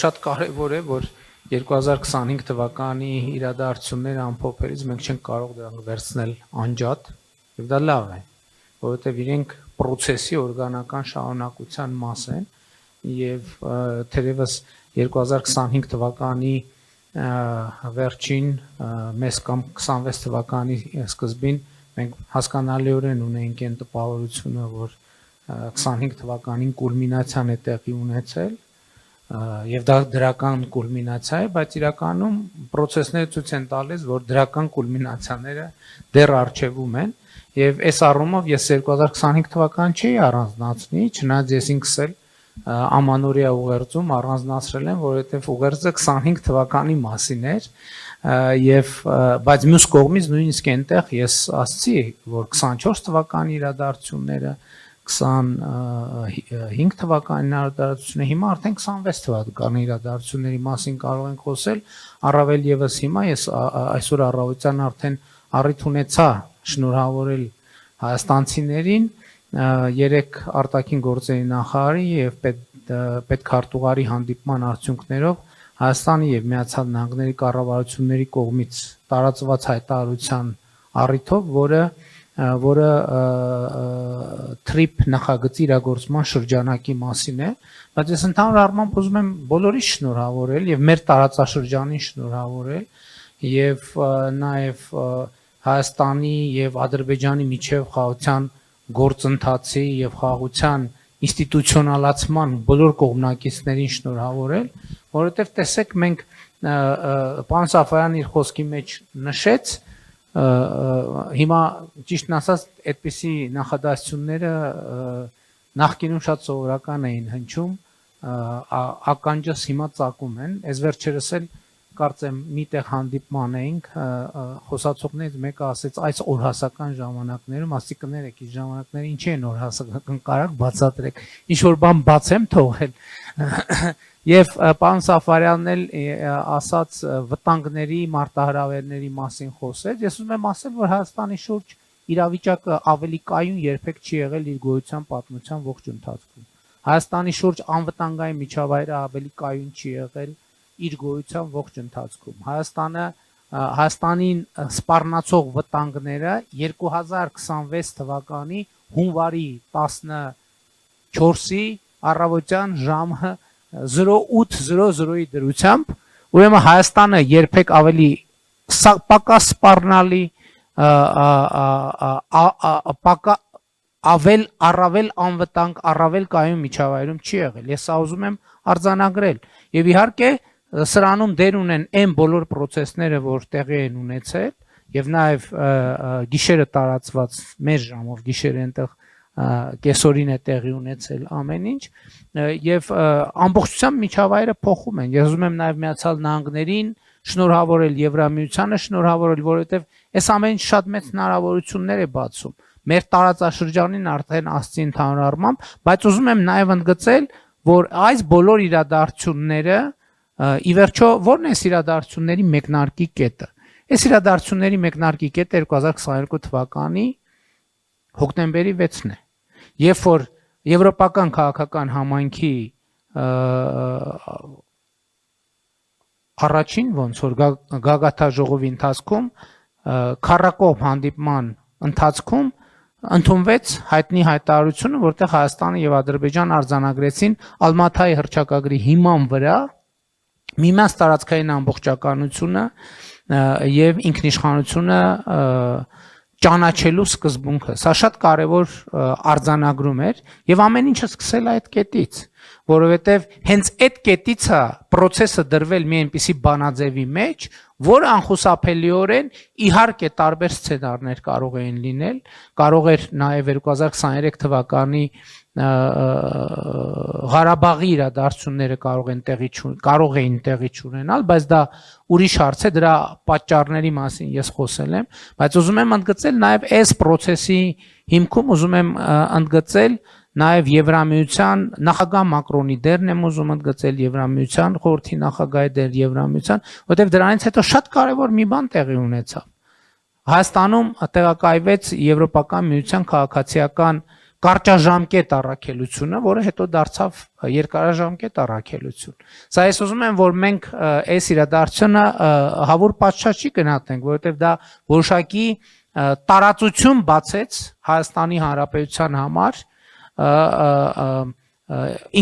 շատ կարևոր է, որ 2025 թվականի իրադարձությունները ամփոփելիս մենք չենք կարող դրանք վերցնել անջատ, եւ դա լավ է, որովհետեւ իրենք process-ի օրգանական շարունակության մաս են եւ թերևս 2025 թվականի վերջին մեզ կամ 26 թվականի սկզբին մենք հասկանալիորեն ունենք այն տպավորությունը, որ 25 թվականին կուլմինացիան է տեղի ունեցել եւ դա դրական կուլմինացիա է, բայց իրականում process-ները ցույց են տալիս, որ դրական կուլմինացիաները դեռ առջևում են եւ այս առումով ես 2025 թվականին չի առանձնացնի, չնայած ես ինքս էլ ամանորյա ուղերձում առանձնացրել եմ, որովհետեւ ուղերձը 25 թվականի մասին էր եւ բայց մյուս կողմից նույնիսկ այնտեղ ես ասացի, որ 24 թվականի իրադարձությունները 25 թվականի իրադարձությունները հիմա արդեն 26 թվականի իրադարձությունների մասին կարող ենք խոսել, առավել եւս հիմա ես այսօր առավոտյան արդեն առիթ ունեցա շնորհավորել հայաստանցիներին 3 արտաքին գործերի նախարարի եւ պետքարտուղարի հանդիպման արդյունքներով Հայաստանի եւ Միացյալ Նահանգների կառավարությունների կողմից տարածված հայտարարության առիթով, որը TRIP նախագծի իրագործման շրջանակի մասին է, բայց ես ընդհանուր առմամբ ուզում եմ բոլորի շնորհավորել եւ մեր տարածաշրջանին շնորհավորել եւ նաեւ Հայաստանի եւ Ադրբեջանի միջև խաղաղության գործընթացի եւ խաղաղության ինստիտուցիոնալացման բոլոր կողմնակիցներին շնորհավորել, որովհետեւ տեսեք մենք պարոն Սաֆարյանն իր խոսքի մեջ նշեց հիմա ճիշտն ասած այդպիսի նախադասությունները նախկինում շատ սովորական էին հնչում ականջս հիմա ծակում են այս վերջերս էլ կարծեմ միտեղ հանդիպման էինք խոսացողներից մեկը ասեց այս օրհասական ժամանակներում ասի կներեք այս ժամանակները ինչի են օրհասական կարակ բացատրեք ինչ որ բան բացեմ թողել եւ պարոն Սաֆարյանն էլ ասաց վտանգների մարտահրավերների մասին խոսեց ես ուզում եմ ասել որ Հայաստանի շուրջ իրավիճակը ավելի կայուն երբեք չի եղել իր գոյության պատմության ողջ ընթացքում Հայաստանի շուրջ անվտանգային միջավայրը ավելի կայուն չի եղել իր գոյության ողջ ընթացքում Հայաստանին սպառնացող վտանգները 2026 թվականի հունվարի 14-ի առավոտյան ժամը 08:00-ի դրությամբ ուրեմն Հայաստանը երբեք ավելի պակաս սպառնալի առավել անվտանգ առավել կայուն միջավայրում չի եղել ես սա ուզում եմ արձանագրել եւ իհարկե սրանում դեր ունեն այն բոլոր process-ները, որ տեղի են ունեցել եւ նաեւ գիշերը տարածված մեր ժամով գիշերը այնտեղ կեսօրին է տեղի ունեցել ամեն ինչ եւ ամբողջությամբ միջավայրը փոխում են ես ուզում եմ նաեւ Միացյալ Նահանգներին շնորհավորել Եվրամիությանը շնորհավորել որովհետեւ այս ամեն ինչ շատ մեծ հնարավորություններ է բացում մեր տարածաշրջանին արդեն ասցի ընդհանուր առմամբ բայց ուզում եմ նաեւ ընդգծել որ այս բոլոր իրադարձությունները ի վերջո ո՞րն է իրադարձությունների մեկնարկի կետը այս իրադարձությունների մեկնարկի կետը 2022 թվականի հոկտեմբերի 6-ն է երբ որ եվրոպական քաղաքական համայնքի առաջին ոնց որ գագաթաժողովի ընթացքում քառակողմ հանդիպման ընթացքում ընդունվեց հայտնի հայտարարությունը որտեղ Հայաստանը եւ Ադրբեջանը արձանագրեցին Ալմաթայի հռչակագրի հիման վրա միմյանց տարածքային ամբողջականությունը եւ ինքնիշխանությունը ճանաչելու սկզբունքը սա շատ կարեւոր արձանագրում էր եւ ամեն ինչը սկսել է այդ կետից որովհետեւ հենց այդ կետից է process-ը դրվել մի այնպիսի բանաձևի մեջ որ անխուսափելիորեն իհարկե տարբեր սցենարներ կարող էին լինել կարող էր նաեւ 2023 թվականի Ղարաբաղի իրադարձությունները կարող էին տեղի չունենալ, բայց դա ուրիշ հարց է, դրա պատճառների մասին ես խոսել եմ, բայց ուզում եմ ընդգծել նաև այս process-ի հիմքում ուզում եմ ընդգծել նաև Եվրամիության նախագահ Մակրոնի դերն եմ ուզում ընդգծել Եվրամիության խորհրդի նախագահի դեր Եվրամիության, որտեղ դրանից հետո շատ կարևոր մի բան տեղի ունեցավ։ Հայաստանում տեղակայվեց Եվրոպական միության քաղաքացիական կարճաժամկետ առաքելությունը, որը հետո դարձավ երկարաժամկետ առաքելություն։ Սա ես ուզում եմ, որ մենք այս իրադարձությունը հավուր պատշաճ չի գնահատենք, որովհետև դա որոշակի տարածություն բացեց Հայաստանի Հանրապետության համար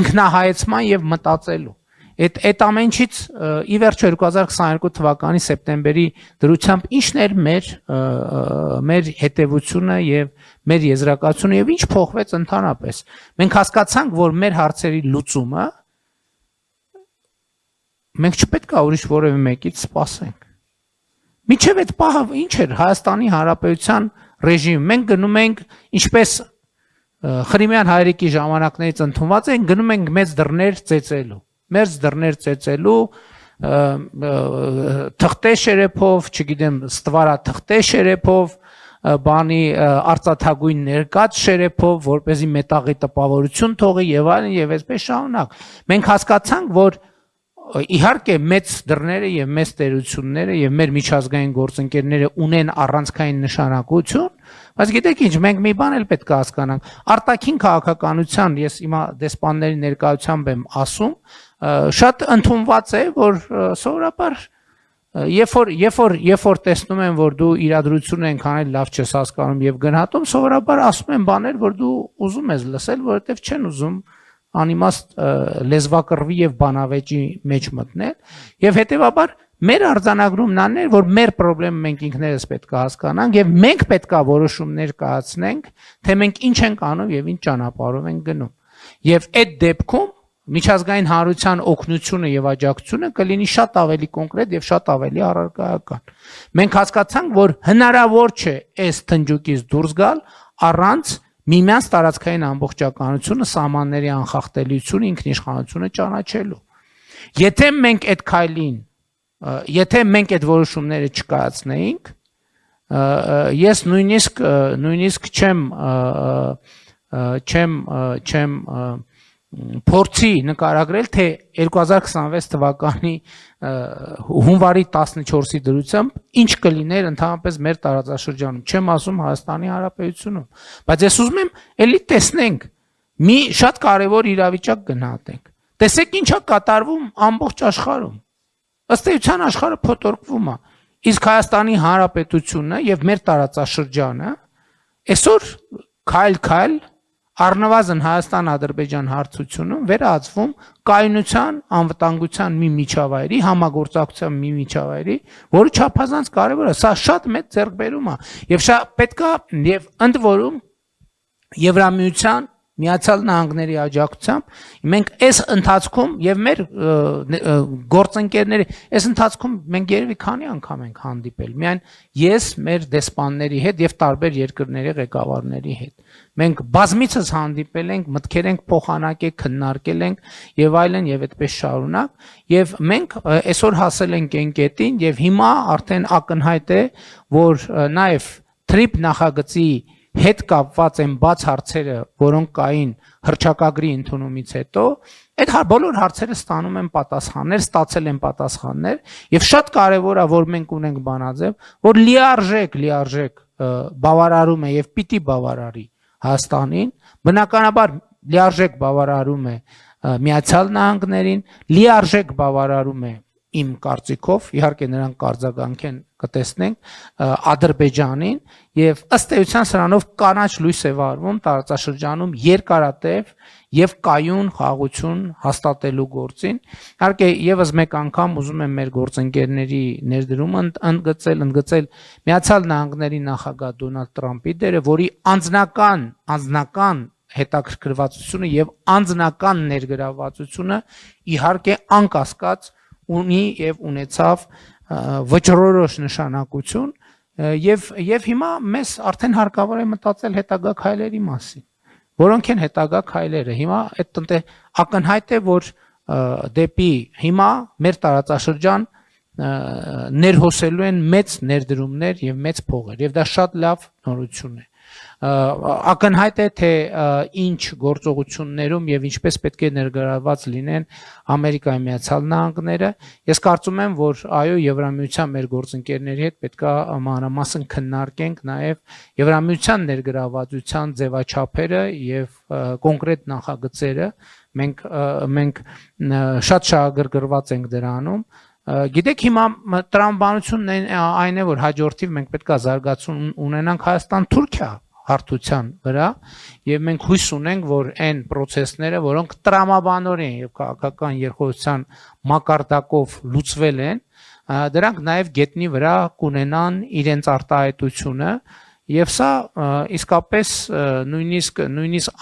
ինքնահայեցման եւ մտածելու։ Այդ ամենից ի վերջո 2022 թվականի սեպտեմբերի դրությամբ ինչն էր մեր հետևությունը եւ մեր եզրակացությունը եւ ինչ փոխվեց ընդհանրապես։ Մենք հասկացանք, որ մեր հարցերի լուծումը մենք չպետք է ուրիշ որևէ մեկից սպասենք։ Միջև այդ պահը ինչ էր Հայաստանի Հանրապետության ռեժիմ։ Մենք գնում ենք ինչպես Խրիմյան հայրիկի ժամանակներից ընդունված են, գնում ենք մեծ դռներ ծեծելու։ Մեծ դռներ ծեծելու թղթե շերեփով, չգիտեմ, ստվարա թղթե շերեփով, բանի արծաթագույն ներկած շերեփով, որպեսզի մետաղի տպավորություն թողի եւ այլն եւ այսպես շարունակ։ Մենք հասկացանք, որ իհարկե մեծ դռները եւ մեծ տերությունները եւ մեր միջազգային գործընկերները ունեն առանցքային նշանակություն, բայց գիտեք ինչ, մենք մի բան էլ պետք է հասկանանք։ Արտաքին քաղաքականության ես հիմա դեսպանների ներկայությամբ եմ ասում, շատ ընդունված է, որ սովորաբար երբ որ տեսնում են, որ դու իրադրություն ենք անել լավ չես հասկանում եւ գնահատում, սովորաբար ասում են բաներ, որ դու ուզում ես լսել, որովհետեւ չեն ուզում անիմաստ լեզվակռվի եւ բանավեճի մեջ մտնել եւ հետեւաբար մեր արձանագրումն աններ, որ մեր խնդրեմը մենք ինքներս պետք է հասկանանք եւ մենք պետք է որոշումներ կայացնենք, թե մենք ինչ ենք անում եւ ինչ ճանապարհով ենք գնում։ Եվ այդ դեպքում միջազգային հանրության օգնությունը եւ աջակցությունը կլինի շատ ավելի կոնկրետ եւ շատ ավելի առարկայական։ Մենք հասկացանք, որ հնարավոր չէ այս թնջուկից դուրս գալ առանց միմյանց տարածքային ամբողջականությունը, սահմանների անխախտելիությունը, ինքնիշխանությունը ճանաչելու։ Եթե մենք այդ քայլին, եթե մենք այդ որոշումները չկայացնեինք, ես նույնիսկ չեմ փորձի նկարագրել, թե 2026 թվականի հունվարի 14-ի դրությամբ ինչ կլիներ ընդհանրապես մեր տարածաշրջանում, չեմ ասում Հայաստանի Հանրապետությունում, բայց ես ուզում եմ էլի տեսնենք, մի շատ կարևոր իրավիճակ գնահատենք։ Տեսեք ինչա կատարվում ամբողջ աշխարհում։ Ըստ էության աշխարհը փոթորկվում է, իսկ Հայաստանի Հանրապետությունը եւ մեր տարածաշրջանը այսօր քայլ առնվազն Հայաստան-Ադրբեջան հարցությունում վերածվում կայունության, անվտանգության մի միջավայրի, համագործակցության մի միջավայրի, որը չափազանց կարևոր է։ Սա շատ մեծ ձեռքբերում է եւ շատ պետք է եւ ընդ որում Եվրամիության Միացյալ Նահանգների աջակցությամբ մենք այս ընթացքում եւ մեր գործընկերների այս ընթացքում մենք երևի քանի անգամ ենք հանդիպել միայն ես մեր դեսպանների հետ եւ տարբեր երկրների ղեկավարների հետ մենք բազմիցս հանդիպել ենք մտքեր ենք փոխանակել քննարկել ենք եւ այլն եւ այդպես շարունակ եւ մենք այսօր հասել ենք այն կետին եւ հիմա արդեն ակնհայտ է որ նաեւ TRIP նախագծի հետ կապված են բաց հարցերը, որոնք կային հռչակագրի ընդունումից հետո, այդ բոլոր հարցերը ստանում են պատասխաններ, ստացել են պատասխաններ, եւ շատ կարեւոր է, որ մենք ունենք բանաձև, որ լիարժեք բավարարում է եւ պիտի բավարարի Հայաստանին, բնականաբար լիարժեք բավարարում է Միացյալ Նահանգներին, լիարժեք բավարարում է իմ կարծիքով, իհարկե նրանք կարձագանքեն կտեսնենք Ադրբեջանին եւ ըստ էության սրանով կանաչ լույս է վառվում տարածաշրջանում երկարատև եւ կայուն խաղաղություն հաստատելու գործին։ Իհարկե եւս մեկ անգամ ուզում եմ մեր գործընկերների ներդրումը ընդգծել Միացյալ Նահանգների նախագահ Դոնալդ Տրամպի դերը, որի անձնական հետաքրքրվածությունը եւ անձնական ներգրավվածությունը իհարկե անկասկած ունի եւ ունեցավ վճռորոշ նշանակություն եւ հիմա մեզ արդեն հարկավոր է մտածել հետագա քայլերի մասին, որոնք են հետագա քայլերը։ Հիմա այդ ակնհայտ է, որ դեպի հիմա մեր տարածաշրջան ներհոսելու են մեծ ներդրումներ եւ մեծ փողեր եւ դա շատ լավ նորություն է։ ակնհայտ է թե ինչ գործողություններում եւ ինչպես պետք է ներգրավված լինեն Ամերիկայի Միացյալ Նահանգները։ Ես կարծում եմ, որ այո, Եվրամիության մեր գործընկերների հետ պետքա մանրամասն քննարկենք նաեւ Եվրամիության ներգրավվածության ձևաչափերը եւ կոնկրետ նախագծերը։ Մենք շատ շահագրգռված ենք դրանում։ Գիտեք, հիմա տրամաբանությունն այն է, որ հաջորդիվ մենք պետք է զարգացում ունենանք Հայաստան-Թուրքիա հարթության վրա եւ մենք հույս ունենք, որ այն process-ները, որոնք տրամաբանորեն եւ քաղաքական երխոհության մակարդակով լուծվել են, դրանք նաեւ գետնի վրա կունենան իրենց արտահայտությունը եւ սա իսկապես նույնիսկ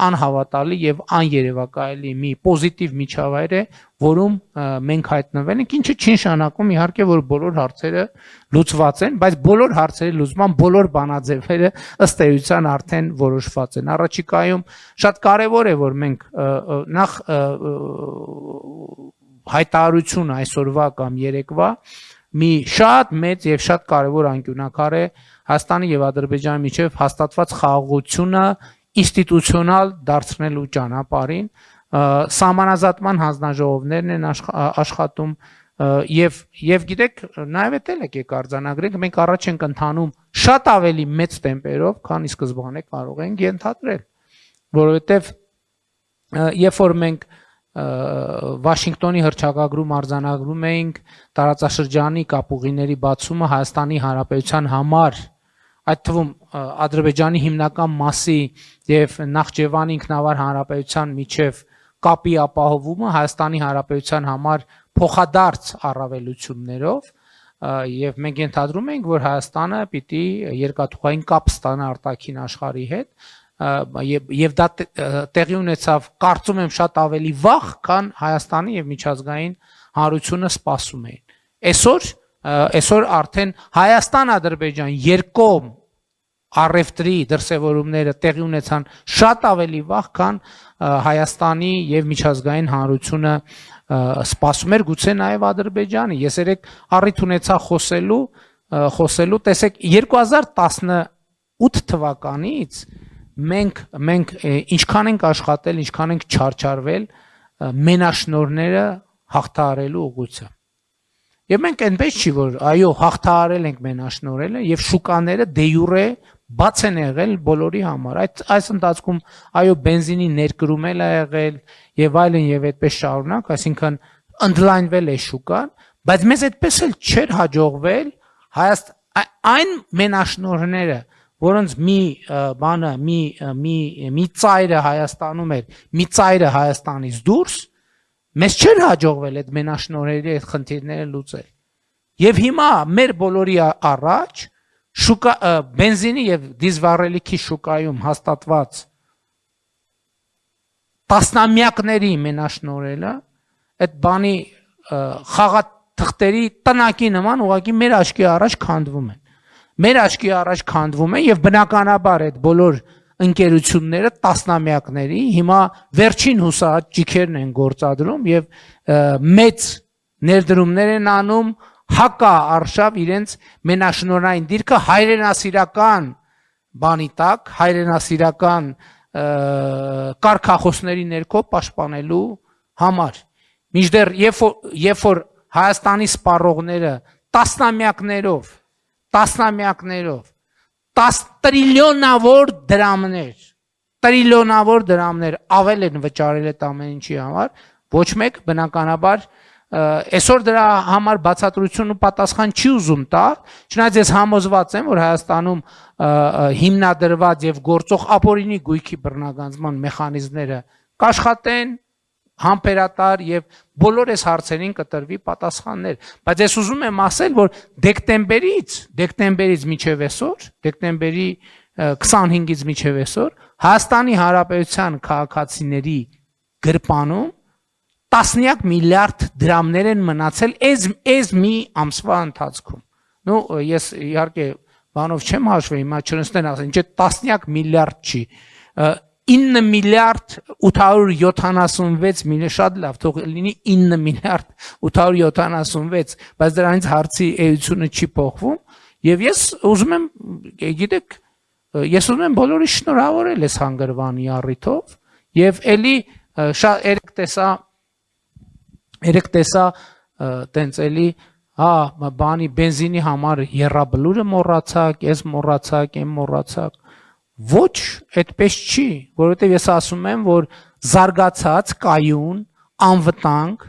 անհավատալի եւ աներևակայելի մի պոզիտիվ միջավայր է, որում մենք հայտնվել ենք, ինչը չի նշանակում իհարկե, որ բոլոր հարցերը լուծված են, բայց բոլոր հարցերի լուծման բոլոր բանաձևերը ըստ էության արդեն որոշված են։ Առաջիկայում շատ կարեւոր է, որ մենք նախ հայտարարություն այսօրվա կամ երեկվա մի շատ մեծ եւ շատ կարեւոր անկյունակար է Հայաստանի եւ Ադրբեջանի միջև հաստատված խաղաղությունը ինստիտուցիոնալ դարձնելու ճանապարհին սահմանազատման հանձնաժողովներն են աշխատում եւ գիտեք նաեւ էլ եկեք արձանագրենք մենք առաջ ենք ընթանում շատ ավելի մեծ տեմպերով, քան ի սկզբանե կարող ենք ենթադրել, որովհետեւ երբ որ մենք Վաշինգտոնի հռչակագրում արձանագրում էինք տարածաշրջանի կապուղիների բացումը Հայաստանի Հանրապետության համար, այդ թվում Ադրբեջանի հիմնական մասի եւ Նախճեվանի ինքնավար հանրապետության միջև կապի ապահովումը Հայաստանի Հանրապետության համար փոխադարձ առավելություններով եւ մենք ենթադրում ենք, որ Հայաստանը պիտի երկաթուղային կապ ստանա արտաքին աշխարհի հետ եւ դա տեղի ունեցավ, կարծում եմ շատ ավելի վաղ, քան Հայաստանի եւ միջազգային հանրությունը սպասում էին։ Այսօր արդեն Հայաստան-Ադրբեջան երկկողմ առևտրի դրսևորումները տեղի ունեցան շատ ավելի վաղ, քան Հայաստանի եւ միջազգային հանրությունը սպասում էր, գուցե նաեւ Ադրբեջանը։ Ես երեք առիթ ունեցա խոսելու, տեսեք 2018 թվականից մենք ինչքան ենք աշխատել, ինչքան ենք չարչարվել մենաշնորհները հաղթահարելու ուղղությամբ։ Եվ մենք այնպես չի, որ այո, հաղթահարել ենք մենաշնորհերը եւ շուկաները դե յուրե բաց են եղել բոլորի համար։ Այս ընթացքում այո, բենզինի ներկրում էլ է եղել եւ այլն եւ այդպես շարունակ, այսինքն ընդլայնվել է շուկան, բայց մեզ այդպես էլ չէր հաջողվել այն մենաշնորհները, որոնց մի ծայրը Հայաստանում էր, մի ծայրը Հայաստանից դուրս, մեզ չէր հաջողվել այդ մենաշնորհերի այդ խնդիրները լուծել։ Եվ հիմա մեր բոլորի առաջ բենզինի եւ դիզվառելիքի շուկայում հաստատված տասնամյակների մենաշնորհելը, այդ բանի խաղաթղթերի տնակի նման ուղղակի մեր աչքի առաջ քանդվում են։ Մեր աչքի առաջ քանդվում են եւ բնականաբար այդ բոլոր ընկերությունները տասնամյակների հիմա վերջին հուսահատ ճիքերն են գործադրում եւ մեծ ներդրումներ են անում հակաարշավ իրենց մենաշնորհային դիրքը հայրենասիրական բանի տակ, հայրենասիրական կարգախոսների ներքո պաշտպանելու համար։ Մինչդեռ երբ որ Հայաստանի սպառողները տասնամյակներով 10 տրիլիոնավոր դրամներ ավել են վճարել այդ ամեն ինչի համար, ոչ մեկ բնականաբար այսօր դրա համար բացատրություն ու պատասխան չի ուզում տա, չնայած ես համոզված եմ, որ Հայաստանում հիմնադրված եւ գործող ապօրինի գույքի բռնագանձման մեխանիզմները կաշխատեն համբերատար եւ բոլոր այս հարցերին կտրվի պատասխաններ, բայց ես ուզում եմ ասել, որ դեկտեմբերից մինչև այսօր, դեկտեմբերի 25-ից մինչև այսօր Հայաստանի Հանրապետության քաղաքացիների գրպանում տասնյակ միլիարդ դրամներ են մնացել այս մի ամսվա ընթացքում։ Նու ես իհարկե բանով չեմ հաշվել, հիմա չնստեն ասեն, չէ, տասնյակ միլիարդ չի, 9 միլիարդ 876 միլիոն, շատ լավ, թող լինի 9 միլիարդ 876, բայց դրանից հարցի էությունը չի փոխվում, եւ ես ուզում եմ, գիտեք, ես ուզում եմ բոլորի շնորհավորել այս հանգրվանի առիթով եւ էլի շատ երեք տեսա տենց էլի բանի բենզինի համար երրաբլուրը մոռացակ, ես մոռացակ, եմ մոռացակ ոչ այդպես չի, որովհետեւ ես ասում եմ, որ զարգացած կայուն անվտանգ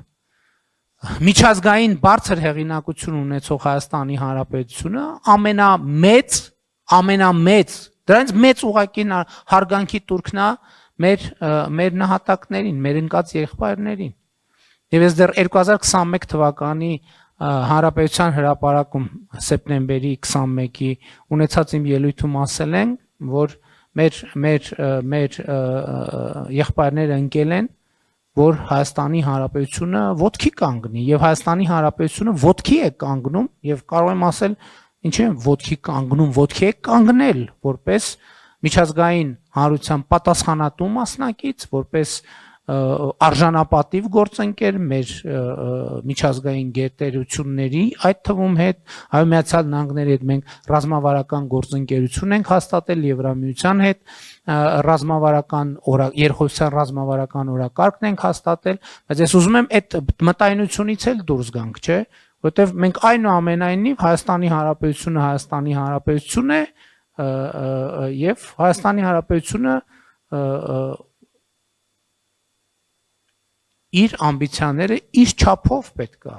միջազգային բարձր հեղինակություն ունեցող Հայաստանի Հանրապետությունը ամենամեծ դրանց մեծ ուղղակի հարգանքի տուրքն է մեր նահատակներին, մեր ընկած եղբայրներին։ Եվ ես դեռ 2021 թվականի Հանրապետության հրապարակում սեպտեմբերի 21-ի ունեցած իմ ելույթում ասել են, որ մեր եղբայրները ընկել են, որ Հայաստանի Հանրապետությունը ոտքի կանգնի եւ Հայաստանի Հանրապետությունը ոտքի է կանգնում եւ կարող եմ ասել ինչ է ոտքի կանգնում, ոտքի է կանգնել որպես միջազգային հանրության պատասխանատու մասնակից, որպես արժանապատիվ գործընկեր մեր միջազգային գերտերությունների, այդ թվում հետ այո Միացյալ Նահանգների հետ մենք ռազմավարական գործընկերություն ենք հաստատել Եվրամիության հետ, ռազմավարական երկխոսության ռազմավարական օրակարգն ենք հաստատել, բայց ես ուզում եմ այդ մտայնությունից էլ դուրս գանք, չէ, որովհետև մենք այնուամենայնիվ Հայաստանի Հանրապետություն է եւ Հայաստանի Հանրապետությունը իր ամբիցիաները իր չափով պետք է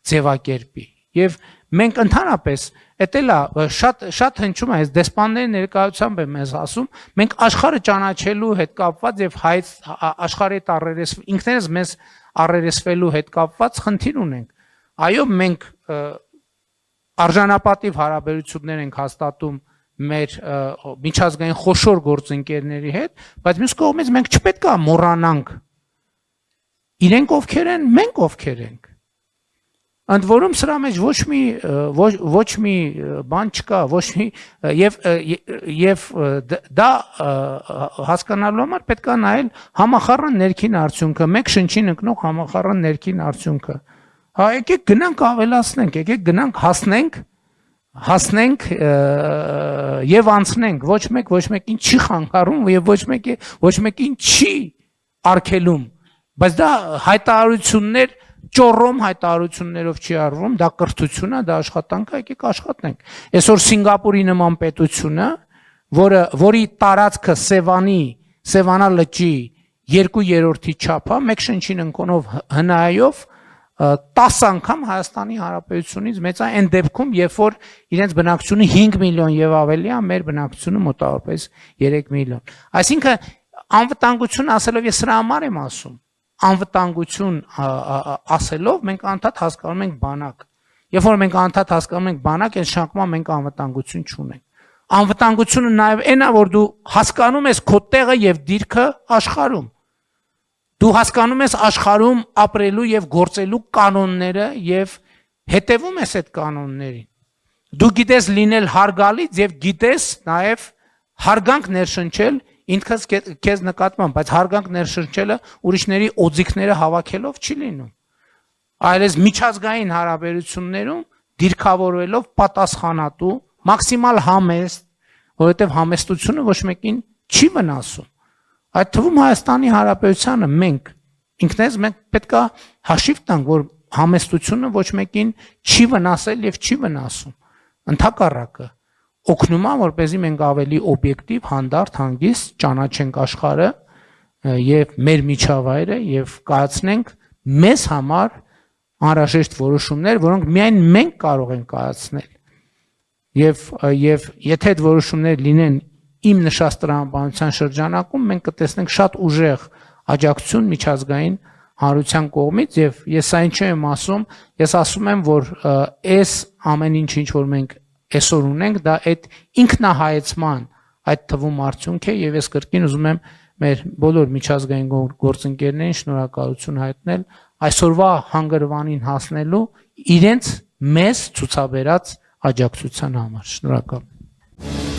ձևակերպի եւ մենք ընդհանրապես էտելա շատ հնչում է այս դեսպանների ներկայությամբ եմ ես ասում մենք աշխարհը ճանաչելու հետ կապված եւ աշխարհի հետ առերեսվ ինքներս մեզ առերեսվելու հետ կապված խնդիր ունենք այո մենք արժանապատիվ հարաբերություններ ենք հաստատում մեր միջազգային խոշոր գործընկերների հետ բայց մյուս կողմից մենք չպետք է մոռանանք իրենք ովքեր են, մենք ովքեր ենք։ Ընդ որում սրա մեջ ոչ մի բան չկա, ոչ մի եւ դա հասկանալու համար պետք է նայել համախառն ներքին արդյունքը, մեկ շնչին ընկնող համախառն ներքին արդյունքը։ Հա եկեք գնանք ավելացնենք, եկեք գնանք հասնենք եւ անցնենք, ոչ մեկին չի խանգարում եւ ոչ մեկին չի արգելում բայց դա հայտարարություններ ճոռոմ հայտարարություններով չի արվում, դա կրթություն է, դա աշխատանք է, եկեք աշխատենք։ Այսօր Սինգապուրի նման պետությունը, որի տարածքը Սևանա լճի 2/3-ի չափ է, մեկ շնչին ընկոնով հնայով 10 անգամ Հայաստանի Հանրապետությունից մեծ է այն դեպքում, երբ որ իրենց բնակչությունը 5 միլիոն եւ ավելի է, մեր բնակչությունը մոտավորապես 3 միլիոն։ Այսինքն անվտանգություն ասելով ես սրա համար եմ ասում անվտանգություն ասելով մենք անդադ հասկանում ենք բանակ։ Երբ որ մենք անդադ հասկանում ենք բանակ, այս շանկման մենք անվտանգություն չունենք։ Անվտանգությունը նաև այն է, որ դու հասկանում ես քո տեղը եւ դիրքը աշխարհում։ Դու հասկանում ես աշխարհում ապրելու եւ գործելու կանոնները եւ հետևում ես այդ կանոններին։ Դու գիտես լինել հարգալից եւ գիտես նաև հարգանք ներշնչել ինքս քեզ նկատմամբ, բայց հարգանք ներշնչելը ուրիշների օձիքները հավաքելով չի լինում։ Այլև միջազգային հարաբերություններում դիրքավորվելով պատասխանատու, մաքսիմալ համեստ, որովհետև համեստությունը ոչ մեկին չի վնասում։ Այդ թվում Հայաստանի Հանրապետությանը մենք ինքներս մենք պետք է հաշիվ տանք, որ համեստությունը ոչ մեկին չի վնասել եւ չի վնասում։ Ընդհակառակը օգնում է, որպեսզի մենք ավելի օբյեկտիվ, հանդարտ, հանգիստ ճանաչենք աշխարհը եւ մեր միջավայրը եւ կայացնենք մեզ համար անհրաժեշտ որոշումներ, որոնք միայն մենք կարող ենք կայացնել։ Եվ եթե այդ որոշումները լինեն իմ նշած տրամաբանության շրջանակում, մենք կտեսնենք շատ ուժեղ աջակցություն միջազգային հանրության կողմից եւ ես այն չեմ ասում, ես ասում եմ, որ այս ամեն ինչ որ մենք այսօր ունենք, դա այդ ինքնահայեցման այդ թվում արդյունք է եւ ես կրկին ուզում եմ մեր բոլոր միջազգային գործընկերներին շնորհակալություն հայտնել այսօրվա հանգրվանին հասնելու իրենց մեզ ցուցաբերած աջակցության համար։ Շնորհակալ։